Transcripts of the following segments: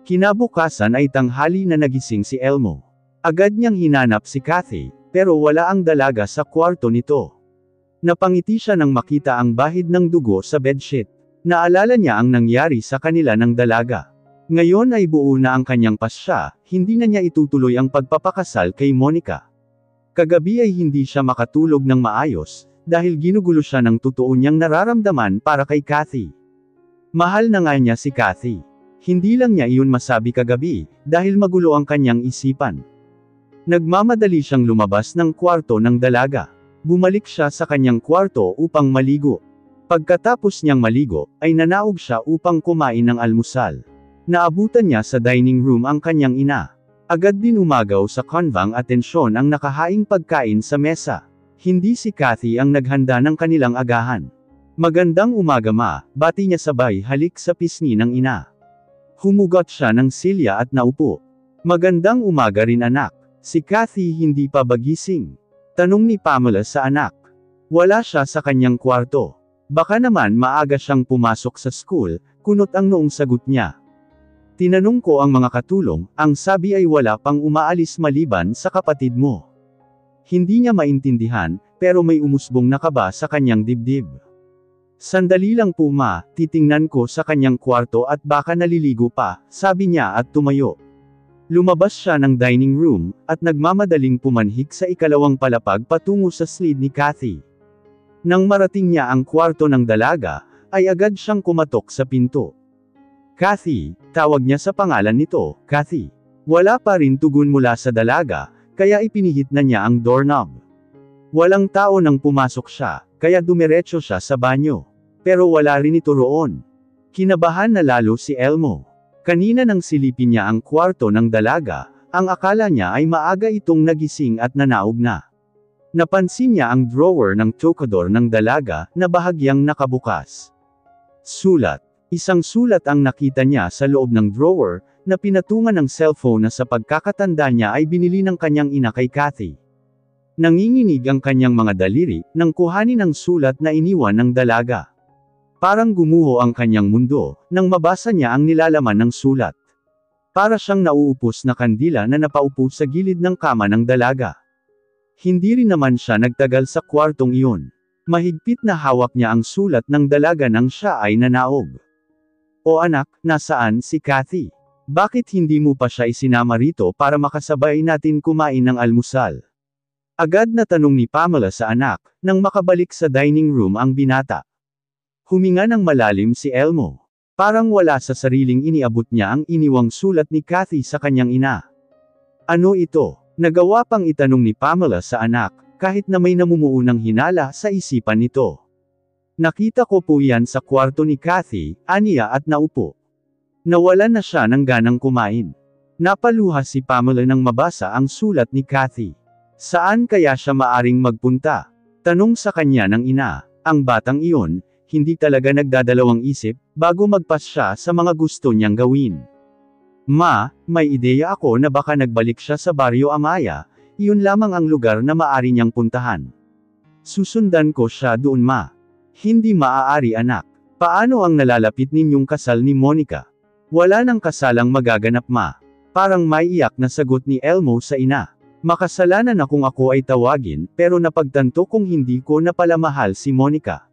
Kinabukasan ay tanghali na nagising si Elmo. Agad niyang hinanap si Kathy, pero wala ang dalaga sa kwarto nito. Napangiti siya nang makita ang bahid ng dugo sa bedsheet. Naalala niya ang nangyari sa kanila ng dalaga. Ngayon ay buo na ang kanyang pasya, hindi na niya itutuloy ang pagpapakasal kay Monica. Kagabi ay hindi siya makatulog ng maayos, dahil ginugulo siya ng totoo niyang nararamdaman para kay Kathy. Mahal na nga niya si Kathy. Hindi lang niya iyon masabi kagabi, dahil magulo ang kanyang isipan. Nagmamadali siyang lumabas ng kwarto ng dalaga. Bumalik siya sa kanyang kwarto upang maligo. Pagkatapos niyang maligo, ay nanaog siya upang kumain ng almusal. Naabutan niya sa dining room ang kanyang ina. Agad din umagaw sa kanbang atensyon ang nakahaing pagkain sa mesa. Hindi si Kathy ang naghanda ng kanilang agahan. Magandang umaga ma, bati niya sabay halik sa pisngi ng ina. Humugot siya ng silya at naupo. Magandang umaga rin anak. Si Kathy hindi pa bagising. Tanong ni Pamela sa anak. Wala siya sa kanyang kwarto. Baka naman maaga siyang pumasok sa school, kunot ang noong sagot niya. Tinanong ko ang mga katulong, ang sabi ay wala pang umaalis maliban sa kapatid mo. Hindi niya maintindihan, pero may umusbong na kaba sa kanyang dibdib. Sandali lang po ma, titingnan ko sa kanyang kwarto at baka naliligo pa, sabi niya at tumayo. Lumabas siya ng dining room, at nagmamadaling pumanhik sa ikalawang palapag patungo sa slide ni Kathy. Nang marating niya ang kwarto ng dalaga, ay agad siyang kumatok sa pinto. Kathy, tawag niya sa pangalan nito, Kathy. Wala pa rin tugon mula sa dalaga, kaya ipinihit na niya ang doorknob. Walang tao nang pumasok siya, kaya dumiretso siya sa banyo. Pero wala rin ito roon. Kinabahan na lalo si Elmo. Kanina nang silipin niya ang kwarto ng dalaga, ang akala niya ay maaga itong nagising at nanaog na. Napansin niya ang drawer ng tokador ng dalaga, na bahagyang nakabukas. Sulat. Isang sulat ang nakita niya sa loob ng drawer, na pinatungan ng cellphone na sa pagkakatanda niya ay binili ng kanyang ina kay Kathy. Nanginginig ang kanyang mga daliri, nang kuhanin ang sulat na iniwan ng dalaga. Parang gumuho ang kanyang mundo, nang mabasa niya ang nilalaman ng sulat. Para siyang nauupos na kandila na napaupo sa gilid ng kama ng dalaga. Hindi rin naman siya nagtagal sa kwartong iyon. Mahigpit na hawak niya ang sulat ng dalaga nang siya ay nanaog. O anak, nasaan si Kathy? Bakit hindi mo pa siya isinama rito para makasabay natin kumain ng almusal? Agad na tanong ni Pamela sa anak, nang makabalik sa dining room ang binata. Huminga ng malalim si Elmo. Parang wala sa sariling iniabot niya ang iniwang sulat ni Kathy sa kanyang ina. Ano ito? Nagawa pang itanong ni Pamela sa anak, kahit na may namumuunang hinala sa isipan nito. Nakita ko po yan sa kwarto ni Kathy, aniya at naupo. Nawalan na siya ng ganang kumain. Napaluha si Pamela nang mabasa ang sulat ni Kathy. Saan kaya siya maaring magpunta? Tanong sa kanya ng ina. Ang batang iyon, hindi talaga nagdadalawang isip, bago magpasya sa mga gusto niyang gawin. Ma, may ideya ako na baka nagbalik siya sa Barrio Amaya, iyon lamang ang lugar na maaari niyang puntahan. Susundan ko siya doon ma. Hindi maaari anak. Paano ang nalalapit ninyong kasal ni Monica? Wala nang kasalang magaganap ma. Parang maiiyak na sagot ni Elmo sa ina. Makasalanan na kung ako ay tawagin, pero napagtanto kong hindi ko na pala mahal si Monica.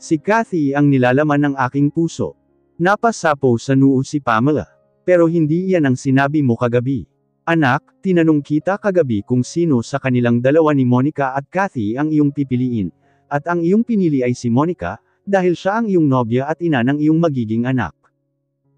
Si Kathy ang nilalaman ng aking puso. Napasapaw sa noo si Pamela. Pero hindi iyan ang sinabi mo kagabi. Anak, tinanong kita kagabi kung sino sa kanilang dalawa ni Monica at Kathy ang iyong pipiliin. At ang iyong pinili ay si Monica, dahil siya ang iyong nobya at ina ng iyong magiging anak.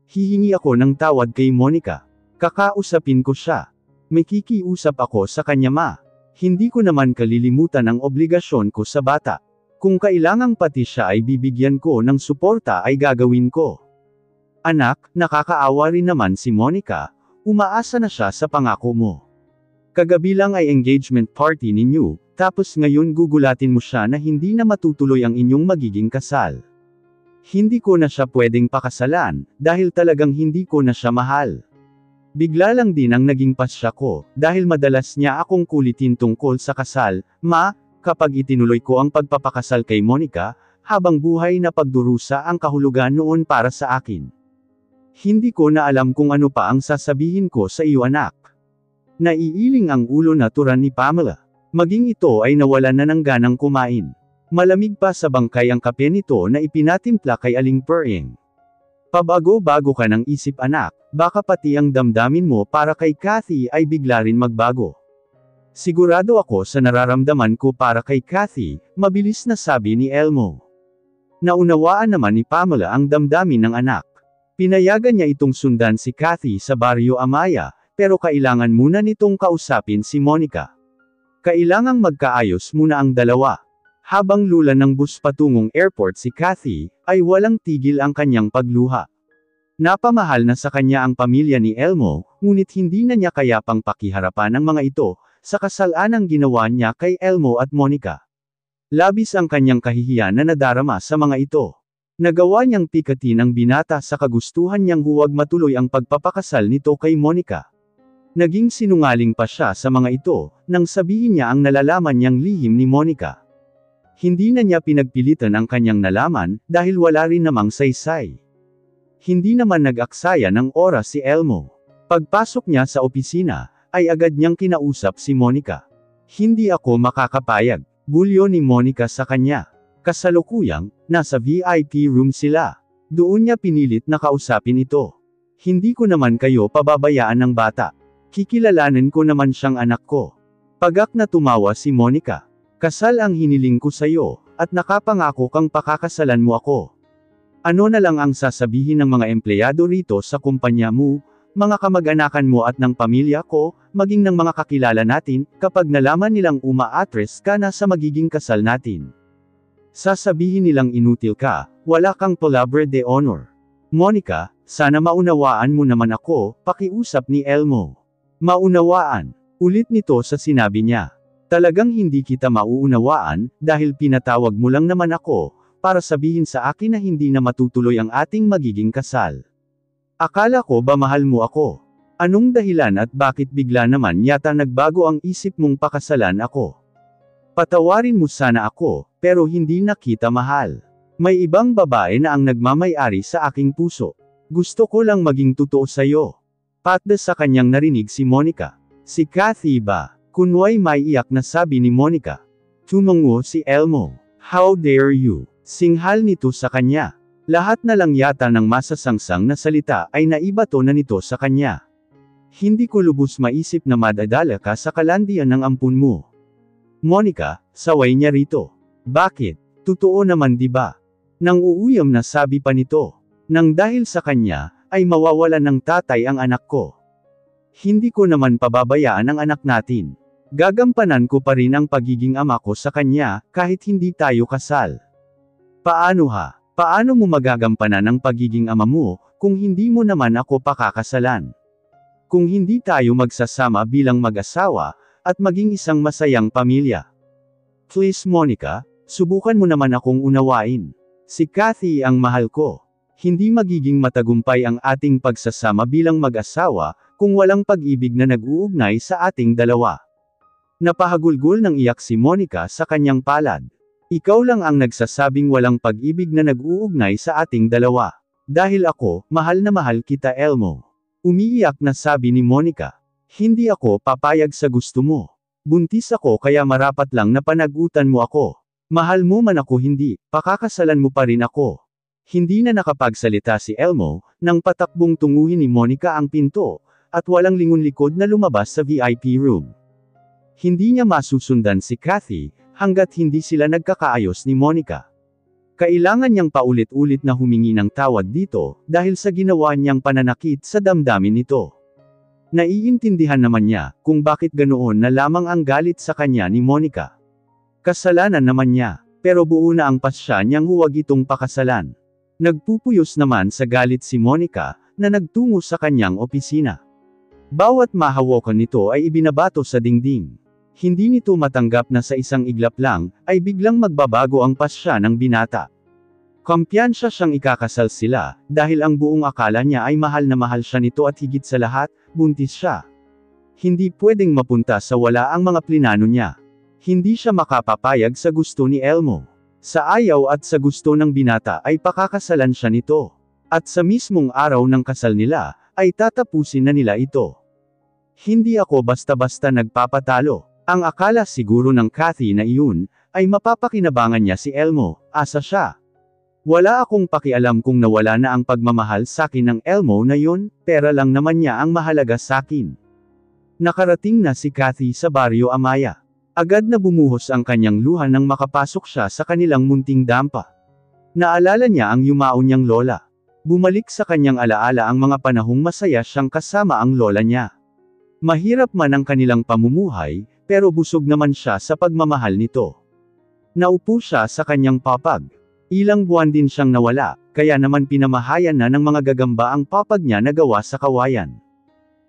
Hihingi ako ng tawad kay Monica. Kakausapin ko siya. May kikiusap ako sa kanya ma. Hindi ko naman kalilimutan ang obligasyon ko sa bata. Kung kailangang pati siya ay bibigyan ko ng suporta ay gagawin ko. Anak, nakakaawa rin naman si Monica, umaasa na siya sa pangako mo. Kagabi lang ay engagement party ninyo, tapos ngayon gugulatin mo siya na hindi na matutuloy ang inyong magiging kasal. Hindi ko na siya pwedeng pakasalan, dahil talagang hindi ko na siya mahal. Bigla lang din ang naging pasya ko, dahil madalas niya akong kulitin tungkol sa kasal, ma, kapag itinuloy ko ang pagpapakasal kay Monica, habang buhay na pagdurusa ang kahulugan noon para sa akin. Hindi ko na alam kung ano pa ang sasabihin ko sa iyo anak. Naiiling ang ulo na turan ni Pamela. Maging ito ay nawalan na ng ganang kumain. Malamig pa sa bangkay ang kape nito na ipinatimpla kay Aling Pereng. Pabago-bago ka ng isip anak, baka pati ang damdamin mo para kay Kathy ay bigla rin magbago. Sigurado ako sa nararamdaman ko para kay Kathy, mabilis na sabi ni Elmo. Naunawaan naman ni Pamela ang damdamin ng anak. Pinayagan niya itong sundan si Kathy sa Barrio Amaya, pero kailangan muna nitong kausapin si Monica. Kailangang magkaayos muna ang dalawa. Habang lula ng bus patungong airport si Kathy, ay walang tigil ang kanyang pagluha. Napamahal na sa kanya ang pamilya ni Elmo, ngunit hindi na niya kayapang pakiharapan ang mga ito, sa kasalanang ginawa niya kay Elmo at Monica. Labis ang kanyang kahihiyan na nadarama sa mga ito. Nagawa niyang pikatin ang binata sa kagustuhan niyang huwag matuloy ang pagpapakasal nito kay Monica. Naging sinungaling pa siya sa mga ito, nang sabihin niya ang nalalaman niyang lihim ni Monica. Hindi na niya pinagpilitan ang kanyang nalaman, dahil wala rin namang saysay. Hindi naman nag-aksaya ng oras si Elmo. Pagpasok niya sa opisina, ay agad niyang kinausap si Monica. Hindi ako makakapayag, bulyo ni Monica sa kanya. Kasalukuyang, nasa VIP room sila. Doon niya pinilit na kausapin ito. Hindi ko naman kayo pababayaan ng bata. Kikilalanin ko naman siyang anak ko. Pagak na tumawa si Monica. Kasal ang hiniling ko sa'yo, at nakapangako kang pakakasalan mo ako. Ano na lang ang sasabihin ng mga empleyado rito sa kumpanya mo, mga kamag-anakan mo at ng pamilya ko, maging ng mga kakilala natin, kapag nalaman nilang umaatres ka na sa magiging kasal natin. Sasabihin nilang inutil ka, wala kang palabre de honor. Monica, sana maunawaan mo naman ako, pakiusap ni Elmo. Maunawaan. Ulit nito sa sinabi niya. Talagang hindi kita mauunawaan, dahil pinatawag mo lang naman ako, para sabihin sa akin na hindi na matutuloy ang ating magiging kasal. Akala ko ba mahal mo ako? Anong dahilan at bakit bigla naman yata nagbago ang isip mong pakasalan ako? Patawarin mo sana ako, pero hindi na kita mahal. May ibang babae na ang nagmamay-ari sa aking puso. Gusto ko lang maging totoo sa'yo. Patda sa kanyang narinig si Monica. Si Kathy ba? Kunway may iyak na sabi ni Monica. Tumungo si Elmo. How dare you? Singhal nito sa kanya. Lahat na lang yata ng masasangsang na salita ay naibato na nito sa kanya. Hindi ko lubos maisip na madadala ka sa kalandian ng ampun mo. Monica, saway niya rito. Bakit? Totoo naman di ba? Nang uuyam na sabi pa nito. Nang dahil sa kanya, ay mawawalan ng tatay ang anak ko. Hindi ko naman pababayaan ang anak natin. Gagampanan ko pa rin ang pagiging ama ko sa kanya, kahit hindi tayo kasal. Paano ha? Paano mo magagampanan ang pagiging ama mo, kung hindi mo naman ako pakakasalan? Kung hindi tayo magsasama bilang mag-asawa, at maging isang masayang pamilya. Please Monica, subukan mo naman akong unawain. Si Kathy ang mahal ko. Hindi magiging matagumpay ang ating pagsasama bilang mag-asawa, kung walang pag-ibig na nag-uugnay sa ating dalawa. Napahagulgol ng iyak si Monica sa kanyang palad. Ikaw lang ang nagsasabing walang pag-ibig na nag-uugnay sa ating dalawa. Dahil ako, mahal na mahal kita Elmo. Umiiyak na sabi ni Monica. Hindi ako papayag sa gusto mo. Buntis ako kaya marapat lang na panagutan mo ako. Mahal mo man ako hindi, pakakasalan mo pa rin ako. Hindi na nakapagsalita si Elmo, nang patakbong tunguhin ni Monica ang pinto, at walang lingon-likod na lumabas sa VIP room. Hindi niya masusundan si Kathy, hanggat hindi sila nagkakaayos ni Monica. Kailangan niyang paulit-ulit na humingi ng tawad dito, dahil sa ginawa niyang pananakit sa damdamin nito. Naiintindihan naman niya, kung bakit ganoon na lamang ang galit sa kanya ni Monica. Kasalanan naman niya, pero buo na ang pasya niyang huwag itong pakasalan. Nagpupuyos naman sa galit si Monica, na nagtungo sa kanyang opisina. Bawat mahawakan nito ay ibinabato sa dingding. Hindi nito matanggap na sa isang iglap lang, ay biglang magbabago ang pasya ng binata. Kumpiyansa siyang ikakasal sila, dahil ang buong akala niya ay mahal na mahal siya nito at higit sa lahat, buntis siya. Hindi pwedeng mapunta sa wala ang mga plinano niya. Hindi siya makapapayag sa gusto ni Elmo. Sa ayaw at sa gusto ng binata ay pakakasalan siya nito. At sa mismong araw ng kasal nila, ay tatapusin na nila ito. Hindi ako basta-basta nagpapatalo. Ang akala siguro ng Kathy na iyon, ay mapapakinabangan niya si Elmo, asa siya. Wala akong pakialam kung nawala na ang pagmamahal sakin ng Elmo na yun, pera lang naman niya ang mahalaga sakin. Nakarating na si Kathy sa Barrio Amaya. Agad na bumuhos ang kanyang luha nang makapasok siya sa kanilang munting dampa. Naalala niya ang yumao niyang lola. Bumalik sa kanyang alaala ang mga panahong masaya siyang kasama ang lola niya. Mahirap man ang kanilang pamumuhay, pero busog naman siya sa pagmamahal nito. Naupo siya sa kanyang papag. Ilang buwan din siyang nawala, kaya naman pinamahayan na ng mga gagamba ang papag niya na gawa sa kawayan.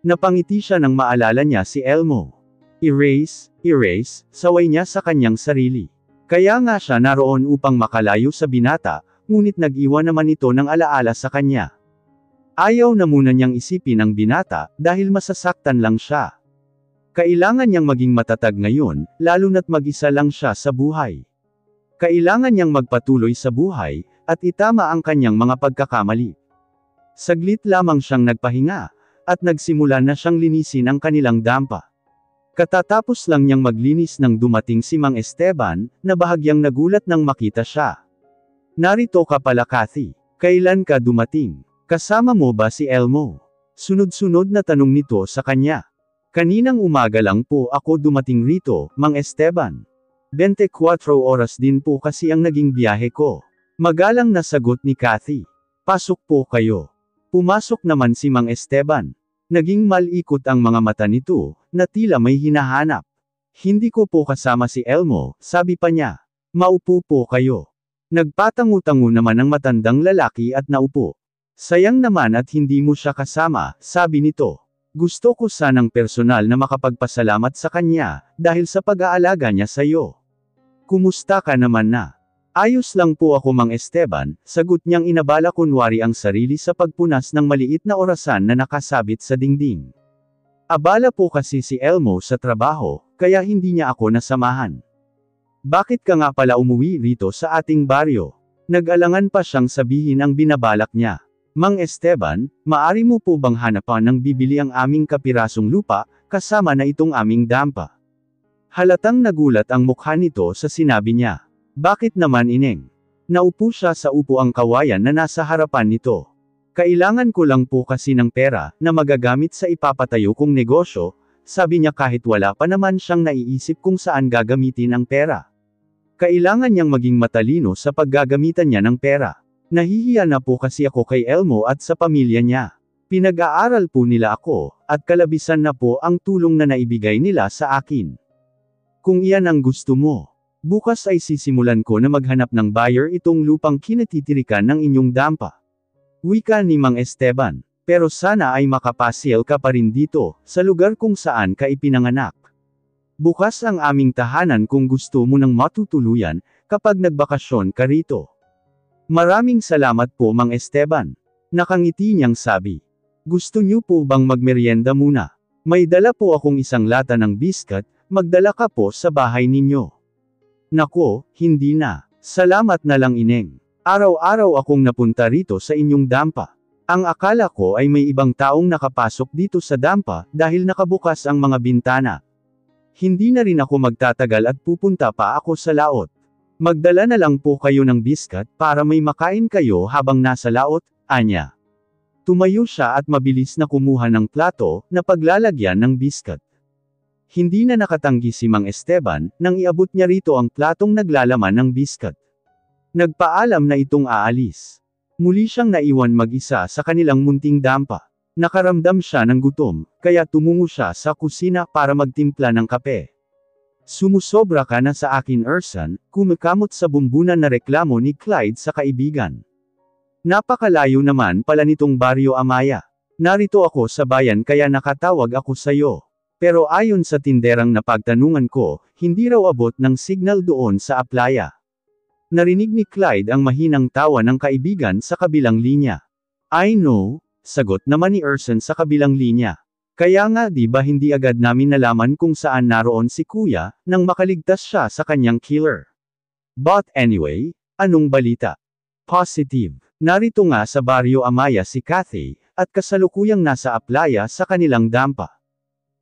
Napangiti siya nang maalala niya si Elmo. Erase, saway niya sa kanyang sarili. Kaya nga siya naroon upang makalayo sa binata, ngunit nag-iwan naman ito ng alaala sa kanya. Ayaw na muna niyang isipin ang binata, dahil masasaktan lang siya. Kailangan niyang maging matatag ngayon, lalo na't mag-isa lang siya sa buhay. Kailangan niyang magpatuloy sa buhay, at itama ang kanyang mga pagkakamali. Saglit lamang siyang nagpahinga, at nagsimula na siyang linisin ang kanilang dampa. Katatapos lang niyang maglinis nang dumating si Mang Esteban, na bahagyang nagulat nang makita siya. Narito ka pala Kathy. Kailan ka dumating? Kasama mo ba si Elmo? Sunod-sunod na tanong nito sa kanya. Kaninang umaga lang po ako dumating rito, Mang Esteban. 24 oras din po kasi ang naging biyahe ko. Magalang na sagot ni Kathy. Pasok po kayo. Pumasok naman si Mang Esteban. Naging malikot ang mga mata nito, na tila may hinahanap. Hindi ko po kasama si Elmo, sabi pa niya. Maupo po kayo. Nagpatangu-tangu naman ang matandang lalaki at naupo. Sayang naman at hindi mo siya kasama, sabi nito. Gusto ko sanang personal na makapagpasalamat sa kanya, dahil sa pag-aalaga niya sa iyo. Kumusta ka naman na? Ayos lang po ako Mang Esteban, sagot niyang inabala kunwari ang sarili sa pagpunas ng maliit na orasan na nakasabit sa dingding. Abala po kasi si Elmo sa trabaho, kaya hindi niya ako nasamahan. Bakit ka nga pala umuwi rito sa ating baryo? Nag-alangan pa siyang sabihin ang binabalak niya. Mang Esteban, maari mo po bang hanapan ng bibili ang aming kapirasong lupa, kasama na itong aming dampa? Halatang nagulat ang mukha nito sa sinabi niya. Bakit naman ineng? Naupo siya sa upuang kawayan na nasa harapan nito. Kailangan ko lang po kasi ng pera, na magagamit sa ipapatayo kong negosyo, sabi niya kahit wala pa naman siyang naiisip kung saan gagamitin ang pera. Kailangan niyang maging matalino sa paggagamitan niya ng pera. Nahihiya na po kasi ako kay Elmo at sa pamilya niya. Pinag-aaral po nila ako, at kalabisan na po ang tulong na naibigay nila sa akin. Kung iyan ang gusto mo, bukas ay sisimulan ko na maghanap ng buyer itong lupang kinatitirikan ng inyong dampa. Wika ni Mang Esteban. Pero sana ay makapasyal ka pa rin dito, sa lugar kung saan ka ipinanganak. Bukas ang aming tahanan kung gusto mo nang matutuluyan, kapag nagbakasyon ka rito. Maraming salamat po Mang Esteban. Nakangiti niyang sabi. Gusto niyo po bang magmeryenda muna? May dala po akong isang lata ng biskat, magdala ka po sa bahay ninyo. Nako, hindi na. Salamat na lang ineng. Araw-araw akong napunta rito sa inyong dampa. Ang akala ko ay may ibang taong nakapasok dito sa dampa, dahil nakabukas ang mga bintana. Hindi na rin ako magtatagal at pupunta pa ako sa laot. Magdala na lang po kayo ng biskat, para may makain kayo habang nasa laot, anya. Tumayo siya at mabilis na kumuha ng plato, na paglalagyan ng biskat. Hindi na nakatanggi si Mang Esteban, nang iabot niya rito ang platong naglalaman ng biskat. Nagpaalam na itong aalis. Muli siyang naiwan mag-isa sa kanilang munting dampa. Nakaramdam siya ng gutom, kaya tumungo siya sa kusina para magtimpla ng kape. Sumusobra ka na sa akin Ersan, kumikamot sa bumbunan na reklamo ni Clyde sa kaibigan. Napakalayo naman pala nitong Barrio Amaya. Narito ako sa bayan kaya nakatawag ako sayo. Pero ayon sa tinderang napagtanungan ko, hindi raw abot ng signal doon sa aplaya. Narinig ni Clyde ang mahinang tawa ng kaibigan sa kabilang linya. I know, sagot naman ni Ersan sa kabilang linya. Kaya nga di ba hindi agad namin nalaman kung saan naroon si kuya, nang makaligtas siya sa kanyang killer. But anyway, anong balita? Positive. Narito nga sa Baryo Amaya si Kathy, at kasalukuyang nasa aplaya sa kanilang dampa.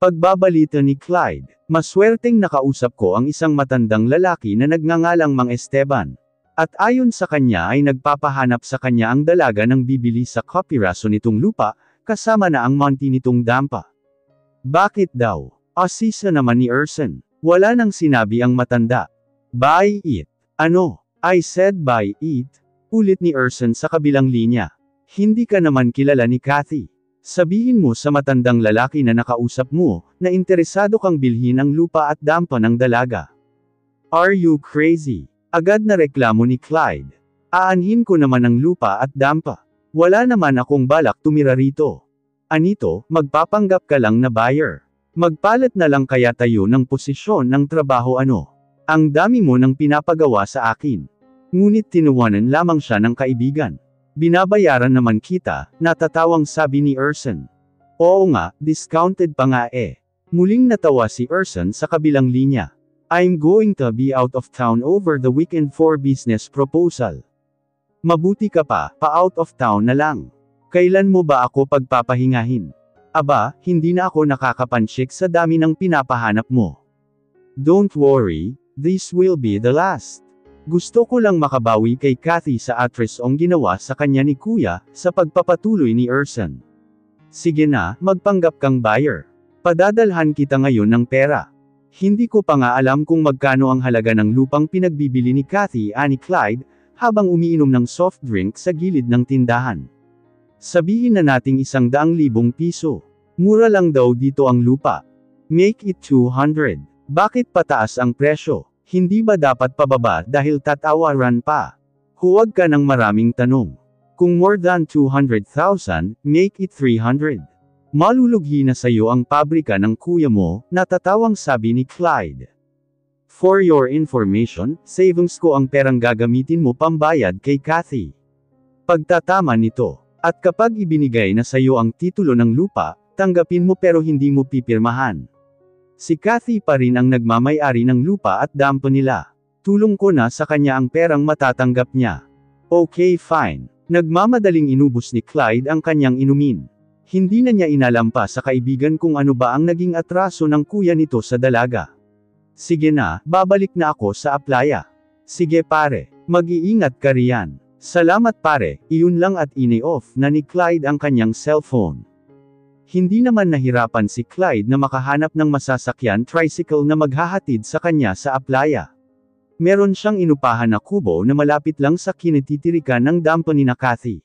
Pagbabalita ni Clyde, maswerteng nakausap ko ang isang matandang lalaki na nagngangalang Mang Esteban. At ayon sa kanya ay nagpapahanap sa kanya ang dalaga ng bibili sa kopiraso nitong lupa, kasama na ang monte nitong dampa. Bakit daw? Asisa naman ni Erson. Wala nang sinabi ang matanda. Buy it. Ano? I said buy it. Ulit ni Erson sa kabilang linya. Hindi ka naman kilala ni Kathy. Sabihin mo sa matandang lalaki na nakausap mo, na interesado kang bilhin ang lupa at dampa ng dalaga. Are you crazy? Agad na reklamo ni Clyde. Aanhin ko naman ang lupa at dampa. Wala naman akong balak tumira rito. Anito, magpapanggap ka lang na buyer. Magpalit na lang kaya tayo ng posisyon ng trabaho ano. Ang dami mo nang pinapagawa sa akin. Ngunit tinuwanan lamang siya ng kaibigan. Binabayaran naman kita, natatawang sabi ni Erson. Oo nga, discounted pa nga eh. Muling natawa si Erson sa kabilang linya. I'm going to be out of town over the weekend for business proposal. Mabuti ka pa-out of town na lang. Kailan mo ba ako pagpapahingahin? Aba, hindi na ako nakakapansyik sa dami ng pinapahanap mo. Don't worry, this will be the last. Gusto ko lang makabawi kay Kathy sa atresong ginawa sa kanya ni Kuya, sa pagpapatuloy ni Erson. Sige na, magpanggap kang buyer. Padadalhan kita ngayon ng pera. Hindi ko pa nga alam kung magkano ang halaga ng lupang pinagbibili ni Kathy ani Clyde, habang umiinom ng soft drink sa gilid ng tindahan. Sabihin na nating 100,000 piso. Mura lang daw dito ang lupa. Make it 200. Bakit pataas ang presyo? Hindi ba dapat pababa dahil tatawaran pa? Huwag ka ng maraming tanong. Kung more than 200,000, make it 300. Malulughi na sayo ang pabrika ng kuya mo, natatawang sabi ni Clyde. For your information, savings ko ang perang gagamitin mo pambayad kay Kathy. Pagtatama nito. At kapag ibinigay na sayo ang titulo ng lupa, tanggapin mo pero hindi mo pipirmahan. Si Kathy pa rin ang nagmamay-ari ng lupa at dampa nila. Tulong ko na sa kanya ang perang matatanggap niya. Okay fine. Nagmamadaling inubos ni Clyde ang kanyang inumin. Hindi na niya inalampa sa kaibigan kung ano ba ang naging atraso ng kuya nito sa dalaga. Sige na, babalik na ako sa aplaya. Sige pare, mag-iingat ka riyan. Salamat pare, iyon lang at ini-off na ni Clyde ang kanyang cellphone. Hindi naman nahirapan si Clyde na makahanap ng masasakyan tricycle na maghahatid sa kanya sa aplaya. Meron siyang inupahan na kubo na malapit lang sa kinatitirikan ng dampa ni Kathy.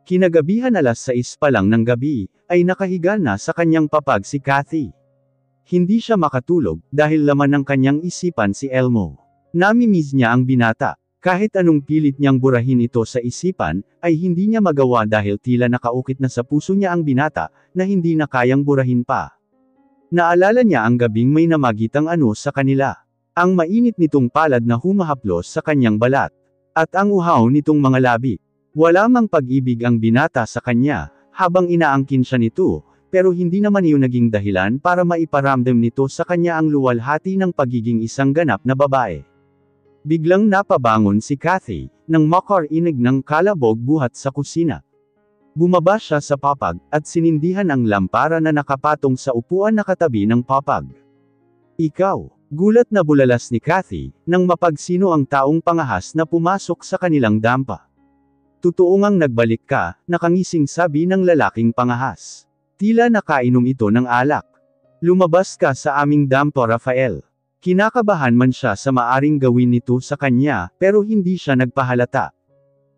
Kinagabihan 6:00 pa lang ng gabi, ay nakahiga na sa kanyang papag si Kathy. Hindi siya makatulog, dahil laman ng kanyang isipan si Elmo. Namimiss niya ang binata. Kahit anong pilit niyang burahin ito sa isipan, ay hindi niya magawa dahil tila nakaukit na sa puso niya ang binata, na hindi na kayang burahin pa. Naalala niya ang gabing may namagitang ano sa kanila. Ang mainit nitong palad na humahaplos sa kanyang balat. At ang uhaw nitong mga labi. Wala mang pag-ibig ang binata sa kanya, habang inaangkin siya nito, pero hindi naman iyon naging dahilan para maiparamdam nito sa kanya ang luwalhati ng pagiging isang ganap na babae. Biglang napabangon si Kathy, nang makarinig ng kalabog buhat sa kusina. Bumaba siya sa papag, at sinindihan ang lampara na nakapatong sa upuan na katabi ng papag. Ikaw, gulat na bulalas ni Kathy, nang mapagsino ang taong pangahas na pumasok sa kanilang dampa. Totoo ngang nagbalik ka, nakangising sabi ng lalaking pangahas. Tila nakainom ito ng alak. Lumabas ka sa aming dampa Rafael. Kinakabahan man siya sa maaring gawin nito sa kanya, pero hindi siya nagpahalata.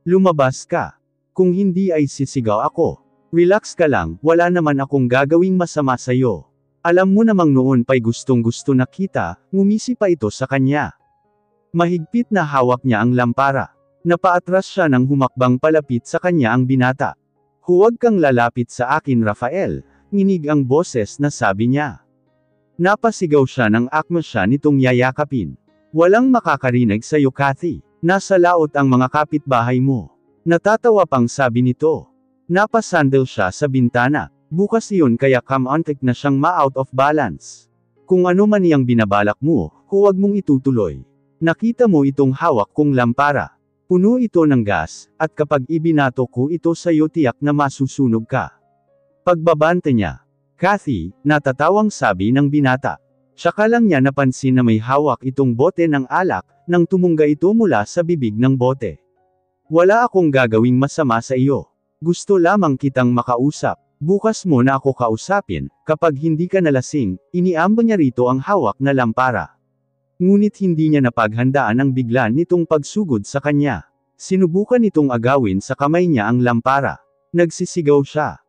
Lumabas ka. Kung hindi ay sisigaw ako. Relax ka lang, wala naman akong gagawing masama sa'yo. Alam mo namang noon pa'y gustong-gusto na kita, ngumisi pa ito sa kanya. Mahigpit na hawak niya ang lampara. Napaatras siya nang humakbang palapit sa kanya ang binata. Huwag kang lalapit sa akin Rafael, nginig ang boses na sabi niya. Napasigaw siya nang akma siya nitong yayakapin. Walang makakarinig sa'yo Kathy. Nasa laot ang mga kapitbahay mo. Natatawa pang sabi nito. Napasandal siya sa bintana. Bukas iyon kaya kamantik na siyang ma-out of balance. Kung ano man iyang binabalak mo, huwag mong itutuloy. Nakita mo itong hawak kong lampara. Puno ito ng gas, at kapag ibinato ko ito sa'yo tiyak na masusunog ka. Pagbabante niya. Kathy, natatawang sabi ng binata. Tsaka lang niya napansin na may hawak itong bote ng alak, nang tumungga ito mula sa bibig ng bote. Wala akong gagawing masama sa iyo. Gusto lamang kitang makausap. Bukas mo na ako kausapin, kapag hindi ka nalasing, iniamba niya rito ang hawak na lampara. Ngunit hindi niya napaghandaan ang bigla nitong pagsugod sa kanya. Sinubukan nitong agawin sa kamay niya ang lampara. Nagsisigaw siya.